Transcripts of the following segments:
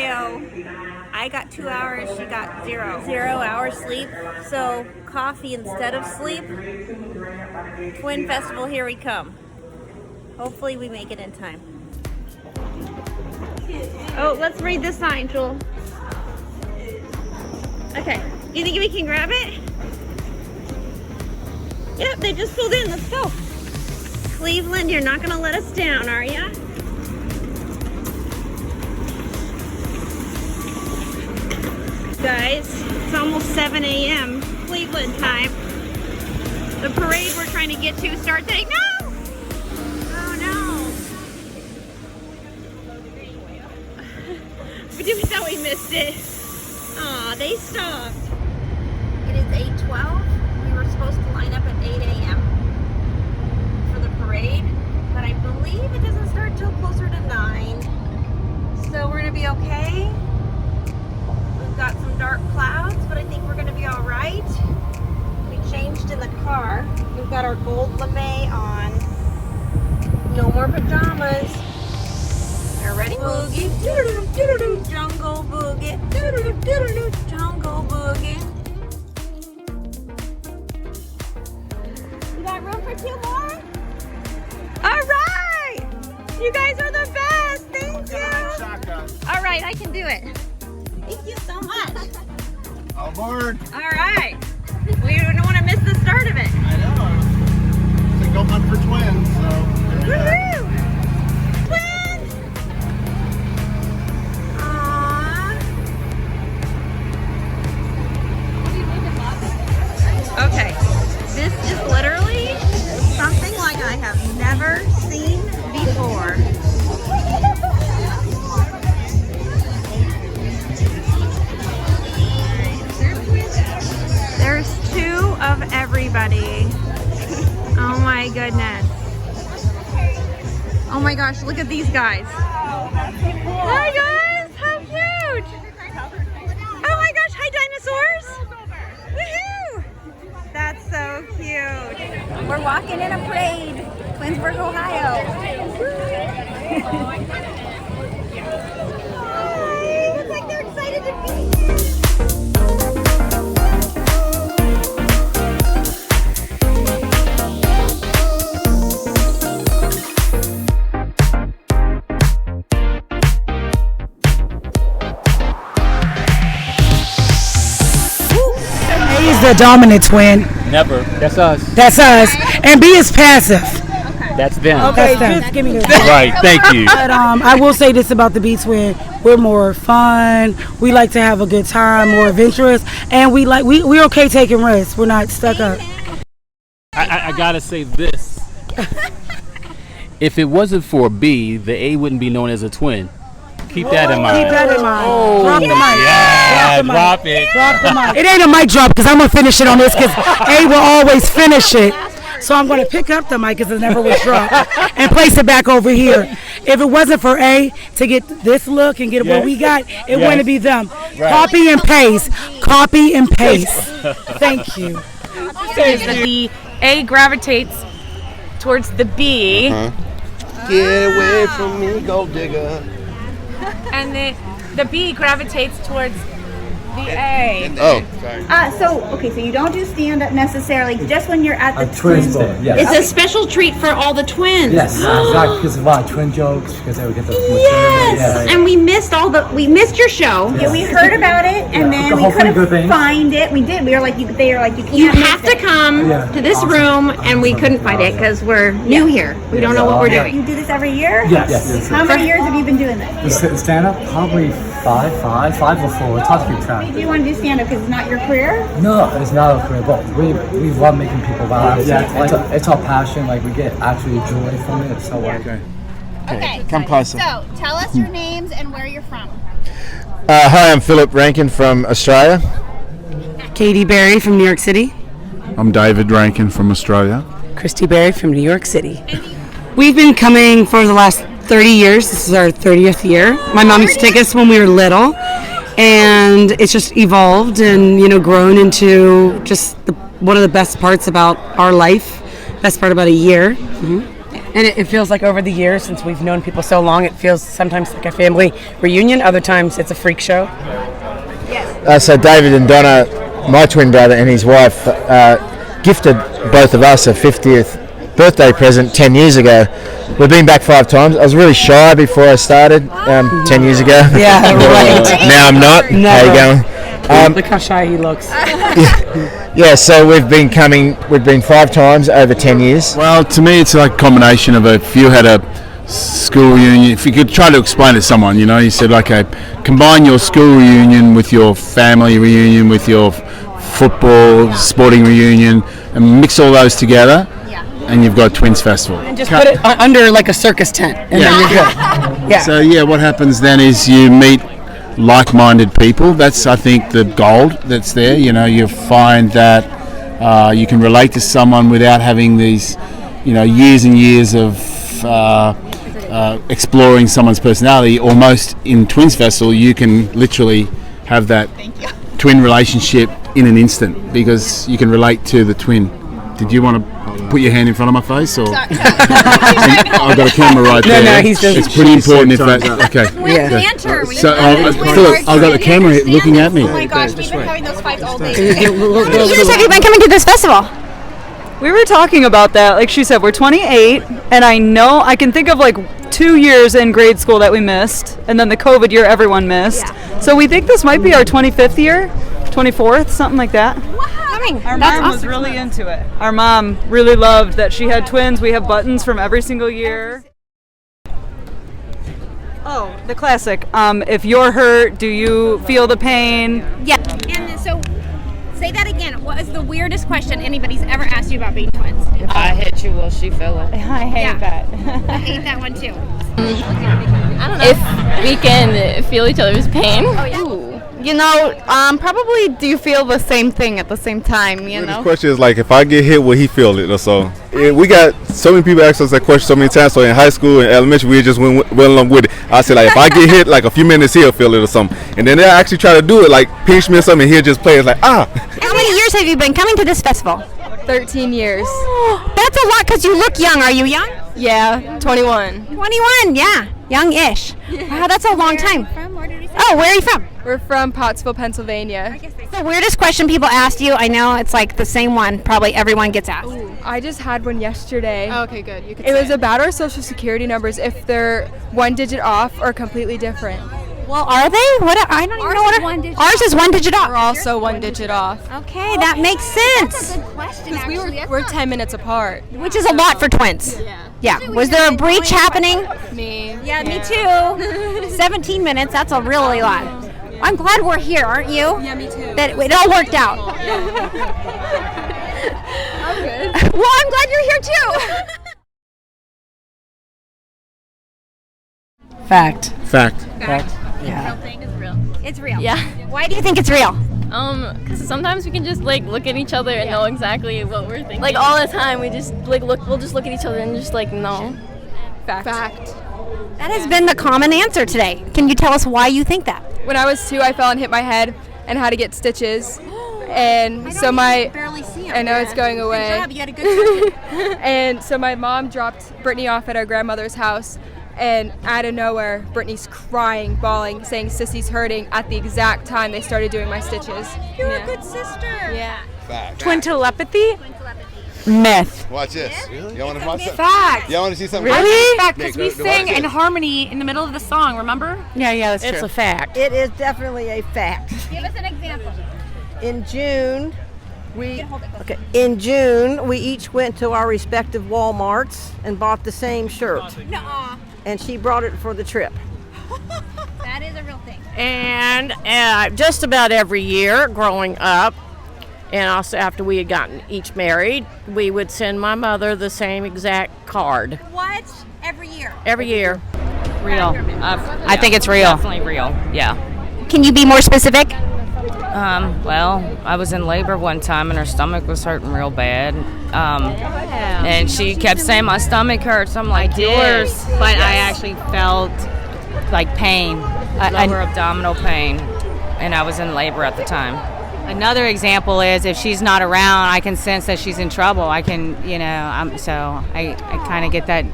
Ohio. I got 2 hours, she got 0. 0 hours sleep. So coffee instead of sleep. Twin Festival, here we come. Hopefully we make it in time. Oh, let's read the sign, Jewel. Okay, do you think we can grab it? Yep, they just pulled in, let's go. Cleveland, you're not gonna let us down, are ya? Guys, it's almost 7 a.m. Cleveland time. The parade we're trying to get to starts at 8. No! Oh no! We thought we missed it. Aw, they stopped. It is 8:12. We were supposed to line up at 8 a.m. for the parade, but I believe it doesn't start till closer to 9. So we're gonna be okay. We've got some dark clouds, but I think we're gonna be all right. We changed in the car. We've got our gold lame on. No more pajamas. You're ready? Boogie. Doo-doo-doo-doo-doo. Jungle boogie. Doo-doo-doo-doo-doo. Jungle boogie. You got room for 2 more? All right. You guys are the best. Thank you. All right, I can do it. Thank you so much. All aboard. All right. We don't want to miss the start of it. I know. It's a go hunt for twins, so. Woohoo! Twins! Aww. Okay. This is literally something like I have never seen before. There's 2 of everybody. Oh my goodness. Oh my gosh, look at these guys. Hi guys, how cute. Oh my gosh, hi dinosaurs. Woohoo! That's so cute. We're walking in a parade, Twinsburg, Ohio. Hi, looks like they're excited to be here. The dominant twin. Never. That's us. That's us. And B is passive. That's them. Okay, just give me this. Right. Thank you. But I will say this about the B twin: we're more fun. We like to have a good time, more adventurous, and we're okay taking risks. We're not stuck up. I gotta say this. If it wasn't for B, the A wouldn't be known as a twin. Keep that in mind. Keep that in mind. Oh, drop the mic. Yeah, drop it. Drop the mic. It ain't a mic drop because I'm going to finish it on this because A will always finish it. So I'm going to pick up the mic because it never was dropped and place it back over here. If it wasn't for A to get this look and get what we got, it wouldn't be them. Right. Copy and paste. Copy and paste. Thank you. The A gravitates towards the B. Get away from me, gold digger. And the B gravitates towards the A. Oh, sorry. So you don't do stand-up necessarily, just when you're at the Twinsburg, yes. It's a special treat for all the twins. Yes, exactly, because of a lot of twin jokes, because they would get the Yes, and we missed your show. Yes. Yeah, we heard about it, and then we couldn't find it. We did. We were like, they were like, you have to come to this room, and we couldn't find it because we're new here. We don't know what we're doing. You do this every year? Yes. How many years have you been doing this? Stand up, probably five or four. It's hard to keep track. Do you want to do stand-up because it's not your career? No, it's not a career, but we love making people laugh. It's our passion. Like we get actually joy from it. So Okay. Come closer. So tell us your names and where you're from. Hi, I'm Philip Rankin from Australia. Katie Berry from New York City. I'm David Rankin from Australia. Christy Berry from New York City. We've been coming for the last 30 years. This is our 30th year. My mom used to take us when we were little, and it's just evolved and grown into just one of the best parts about our life. Best part about a year. And it feels like over the years, since we've known people so long, it feels sometimes like a family reunion. Other times it's a freak show. So David and Donna, my twin brother and his wife, gifted both of us a 50th birthday present 10 years ago. We've been back 5 times. I was really shy before I started 10 years ago. Yeah, right. Now I'm not. Never. How you going? Look how shy he looks. Yeah, so we've been 5 times over 10 years. Well, to me, it's like a combination of if you had a school reunion, if you could try to explain to someone, you said, okay, combine your school reunion with your family reunion, with your football, sporting reunion, and mix all those together, and you've got Twins Festival. And just put it under like a circus tent, and then you're good. Yeah. So, what happens then is you meet like-minded people. That's, I think, the gold that's there. You find that you can relate to someone without having these, years and years of exploring someone's personality. Almost in Twins Festival, you can literally have that twin relationship in an instant because you can relate to the twin. Did you want to put your hand in front of my face, or I've got a camera right there? No, he's just. It's pretty important if that. Okay. Banter. So, Philip, I've got the camera looking at me. Oh my gosh, we've been having those fights all day. How many years have you been coming to this festival? We were talking about that. Like she said, we're 28, and I can think of like 2 years in grade school that we missed, and then the COVID year everyone missed. Yeah. So we think this might be our 25th year, 24th, something like that. Our mom was really into it. Our mom really loved that she had twins. We have buttons from every single year. Oh, the classic. If you're hurt, do you feel the pain? Yeah. And so, say that again. What is the weirdest question anybody's ever asked you about being twins? If I hit you, will she feel it? I hate that. I hate that one too. I don't know. If we can feel each other's pain. Oh, yeah. Ooh. Probably do you feel the same thing at the same time, The question is like, if I get hit, will he feel it or so? We got so many people ask us that question so many times. So in high school and elementary, we just went along with it. I said, like, if I get hit, like a few minutes, he'll feel it or something. And then they actually try to do it, like pinch me or something, and he'll just play. It's like, How many years have you been coming to this festival? 13 years. That's a lot because you look young. Are you young? Yeah, 21. 21, yeah. Young-ish. Wow, that's a long time. Oh, where are you from? We're from Pottsville, Pennsylvania. The weirdest question people asked you, I know it's like the same one probably everyone gets asked. Ooh, I just had one yesterday. Oh, okay, good. You can it was about our social security numbers, if they're 1 digit off or completely different. Well, are they? I don't even know what ours is 1 digit off. We're also 1 digit off. Okay, that makes sense. That's a good question, Because we're 10 minutes apart. Which is a lot for twins. Yeah. Was there a breach happening? Me. Yeah, me too. 17 minutes, that's a really lot. I'm glad we're here, aren't you? Yeah, me too. That it all worked out. I'm good. Well, I'm glad you're here too. Fact. Yeah. It's real. Yeah. Why do you think it's real? Because sometimes we can just look at each other and know exactly what we're thinking. Like all the time, we just we'll just look at each other and just know. Fact. That has been the common answer today. Can you tell us why you think that? When I was 2, I fell and hit my head and had to get stitches. And so barely see him. I know it's going away. Good job. You had a good question. And so my mom dropped Brittany off at our grandmother's house, and out of nowhere, Brittany's crying, bawling, saying Sissy's hurting at the exact time they started doing my stitches. You're a good sister. Yeah. Fact. Twin telepathy? Myth. Watch this. Y'all want to watch that? Fact. Y'all want to see something? Really? Fact, because we Nick, sing watch in this. harmony in the middle of the song, remember? Yeah, that's It's true. a fact. It is definitely a fact. Give us an example. In June, we each went to our respective Walmarts and bought the same shirt. Nuh-uh. And she brought it for the trip. That is a real thing. And just about every year growing up, and also after we had gotten each married, we would send my mother the same exact card. What? Every year? Every year. Real. I think it's real. Definitely real. Yeah. Can you be more specific? Well, I was in labor one time and her stomach was hurting real bad. And she kept saying my stomach hurts. I'm like, yours. But I actually felt like pain. Lower abdominal pain. And I was in labor at the time. Another example is if she's not around, I can sense that she's in trouble. I can, I kind of get that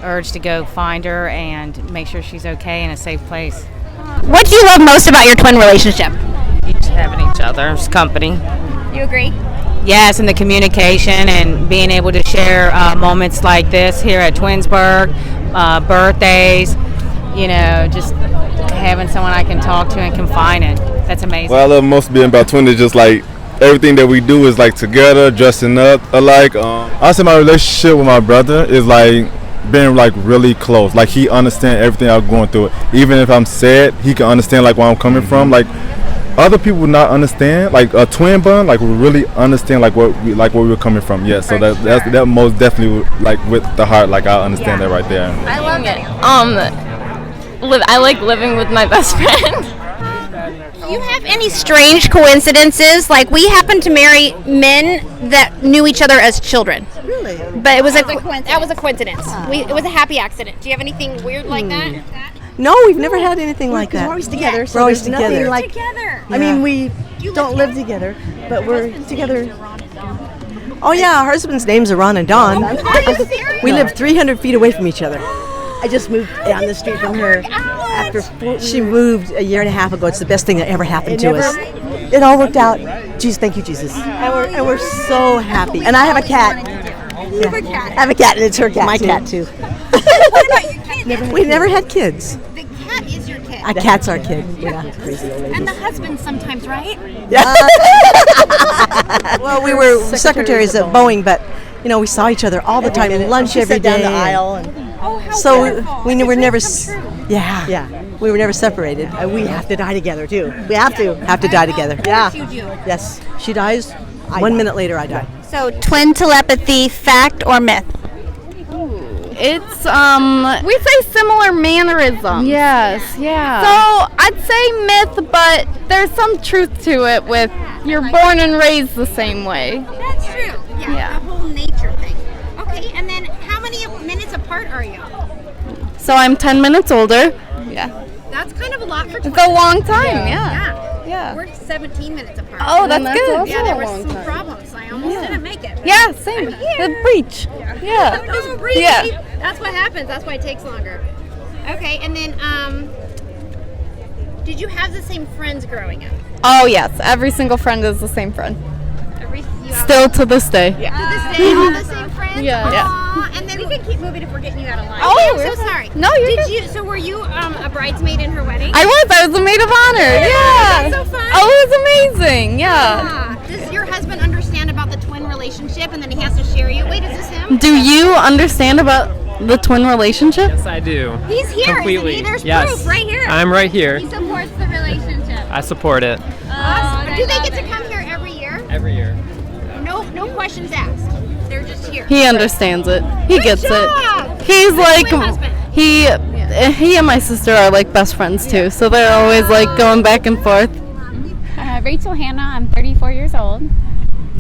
urge to go find her and make sure she's okay in a safe place. What do you love most about your twin relationship? Each having each other's company. You agree? Yes, and the communication and being able to share moments like this here at Twinsburg, birthdays, just having someone I can talk to and confide in. That's amazing. What I love most being about twin is just like everything that we do is like together, dressing up alike. I say my relationship with my brother is like being like really close. Like he understands everything I'm going through. Even if I'm sad, he can understand like where I'm coming from. Like other people would not understand. Like a twin bond, like we really understand like where we were coming from. Yeah, so that most definitely like with the heart. Like I understand that right there. I love it. I like living with my best friend. Do you have any strange coincidences? Like we happen to marry men that knew each other as children. Really? But it was that was a coincidence. It was a happy accident. Do you have anything weird like that? No, we've never had anything like that. We're always together. So we're always together. Like together. I mean, we don't live together, but we're together. Oh yeah, our husband's name's Ron and Don. Are you serious? We live 300 feet away from each other. I just moved down the street from her after she moved a year and a half ago. It's the best thing that ever happened to us. It all worked out. Jeez, thank you, Jesus. And we're so happy. And I have a cat. You have a cat. I have a cat, and it's her cat. My cat too. What about your kid? We never had kids. The cat is your kid. A cat's our kid. Yeah, crazy old lady. And the husband sometimes, right? Yeah. Well, we were secretaries at Boeing, but we saw each other all the time in lunch every day. Down the aisle. So we were never. Yeah. We were never separated. We have to die together too. We have to die together. Yeah. You do. Yes. She dies. 1 minute later, I die. So twin telepathy, fact or myth? It's we say similar mannerisms. Yes, yeah. So I'd say myth, but there's some truth to it with you're born and raised the same way. That's true. Yeah. The whole nature thing. Okay, and then how many minutes apart are you? So I'm 10 minutes older. Yeah. That's kind of a lot for twins. It's a long time, yeah. We're 17 minutes apart. Oh, that's good. Yeah, there were some problems. I almost didn't make it. Yeah, same. The breach. Yeah. No breach. Yeah. That's what happens. That's why it takes longer. Okay, and then did you have the same friends growing up? Oh, yes. Every single friend is the same friend. Still to this day. Yeah. To this day, all the same friends? Yeah. And then we can keep moving if we're getting you out of line. Oh, I'm so sorry. No, So were you a bridesmaid in her wedding? I was a maid of honor. Yeah. Was that so fun? Oh, it was amazing. Yeah. Does your husband understand about the twin relationship and then he has to share you? Wait, is this him? Do you understand about the twin relationship? Yes, I do. He's here. Completely. Isn't he? There's Yes. proof right here. I'm right here. He supports the relationship. I support it. Awesome. Do they get to come here every year? Every year. No questions asked. They're just here. He understands it. He gets job. it. He's like twin husband. he and my sister are like best friends too. So they're always like going back and forth. Rachel Hannah, I'm 34 years old.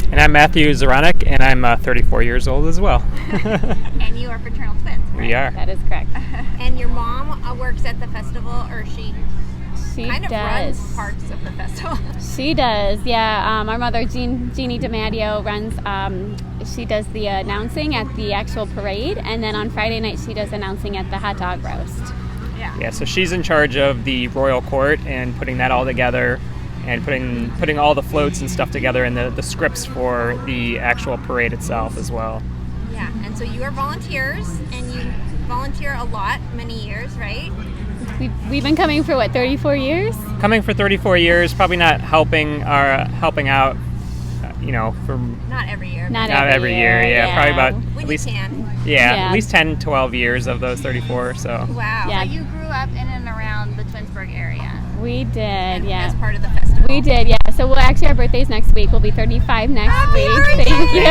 And I'm Matthew Zoronic, and I'm 34 years old as well. And you are fraternal twins. Right? We are. That is correct. And your mom works at the festival, or she kind of does. runs parts of the festival. She does, yeah. Our mother, Jeannie DiMatteo, runs. She does the announcing at the actual parade, and then on Friday night she does announcing at the hot dog roast. Yeah, so she's in charge of the royal court and putting that all together, and putting all the floats and stuff together, and the scripts for the actual parade itself as well. Yeah, and so you are volunteers, and you volunteer a lot, many years, right? We've been coming for 34 years? Coming for 34 years, probably not helping out, for not every year. Not every year. Yeah, probably about at least 10. Yeah, at least 10, 12 years of those 34. So. Wow. Yeah. So you grew up in and around the Twinsburg area. We did, yeah. As part of the festival. We did, yeah. So our birthday's next week. We'll be 35 next week. Thank you.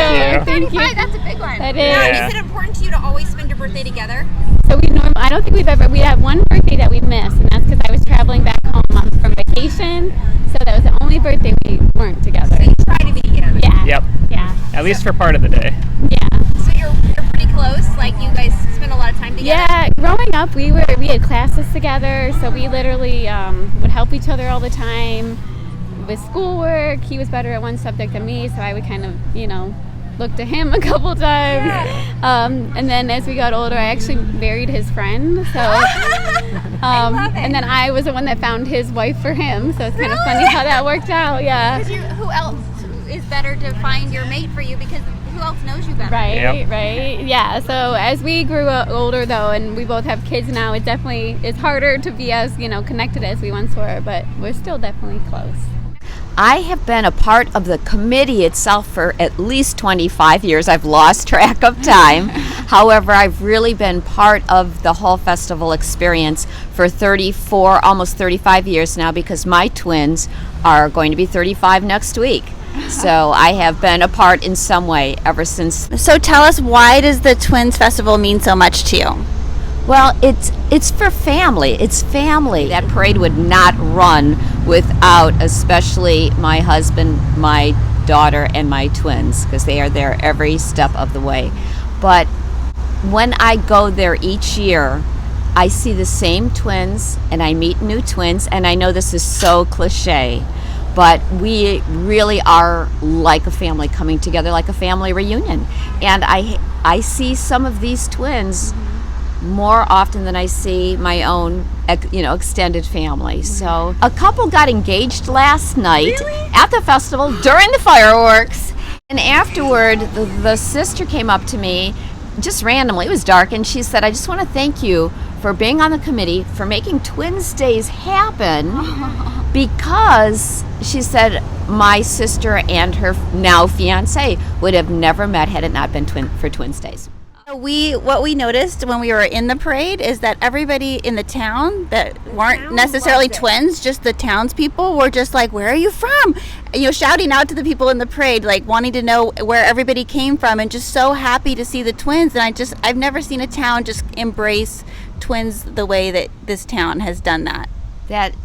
Thank you. That's a big one. That is. Yeah. Is it important to you to always spend your birthday together? So I don't think we had one birthday that we missed, and that's because I was traveling back home from vacation. So that was the only birthday we weren't together. So you try to be together. Yeah. Yep. Yeah. At least for part of the day. Yeah. So you're pretty close. Like you guys spend a lot of time together. Yeah. Growing up, we had classes together, so we literally would help each other all the time. with schoolwork. He was better at one subject than me, so I would kind of, look to him a couple times. And then as we got older, I actually married his friend. So, and then I was the one that found his wife for him. So it's kind of funny how that worked out. Yeah. Who else is better to find your mate for you? Because who else knows you better? Right. Yeah. So as we grew older, though, and we both have kids now, it's harder to be as connected as we once were. But we're still definitely close. I have been a part of the committee itself for at least 25 years. I've lost track of time. However, I've really been part of the whole festival experience for 34, almost 35 years now, because my twins are going to be 35 next week. So I have been a part in some way ever since. So tell us, why does the Twins Festival mean so much to you? Well, it's for family. It's family. That parade would not run without especially my husband, my daughter, and my twins, because they are there every step of the way. But when I go there each year, I see the same twins and I meet new twins, and I know this is so cliche, but we really are like a family coming together, like a family reunion. And I see some of these twins more often than I see my own, extended family. So a couple got engaged last night at the festival during the fireworks. And afterward, the sister came up to me just randomly. It was dark, and she said, "I just want to thank you for being on the committee, for making Twins Days happen," because she said my sister and her now fiance would have never met had it not been for Twins Days. What we noticed when we were in the parade is that everybody in the town that weren't necessarily twins, just the townspeople, were just like, "Where are you from?" Shouting out to the people in the parade, like wanting to know where everybody came from, and just so happy to see the twins. And I've never seen a town just embrace twins the way that this town has done that.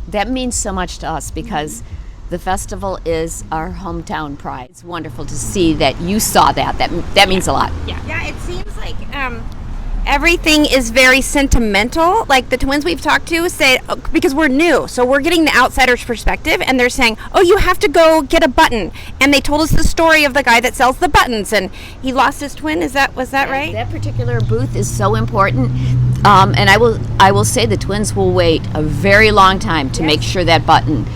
That means so much to us, because the festival is our hometown pride. It's wonderful to see that you saw that. That means a lot. Yeah, it seems like everything is very sentimental. Like the twins we've talked to say, because we're new, so we're getting the outsider's perspective, and they're saying, "Oh, you have to go get a button." And they told us the story of the guy that sells the buttons, and he lost his twin. Was that right? That particular booth is so important. And I will say the twins will wait a very long time to make sure that button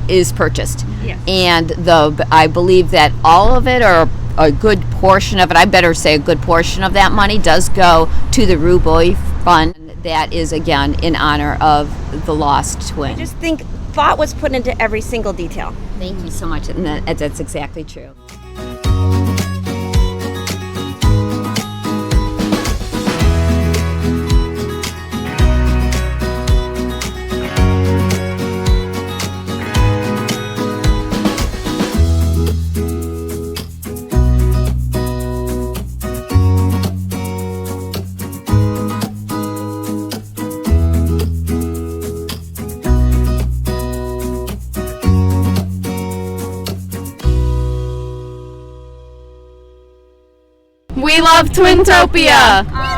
is purchased. Yes. And I believe that all of it, or a good portion of it, I better say a good portion of that money, does go to the Ruboy Fund. That is, again, in honor of the lost twin. I just think thought was put into every single detail. Thank you so much, and that's exactly true. We love Twintopia!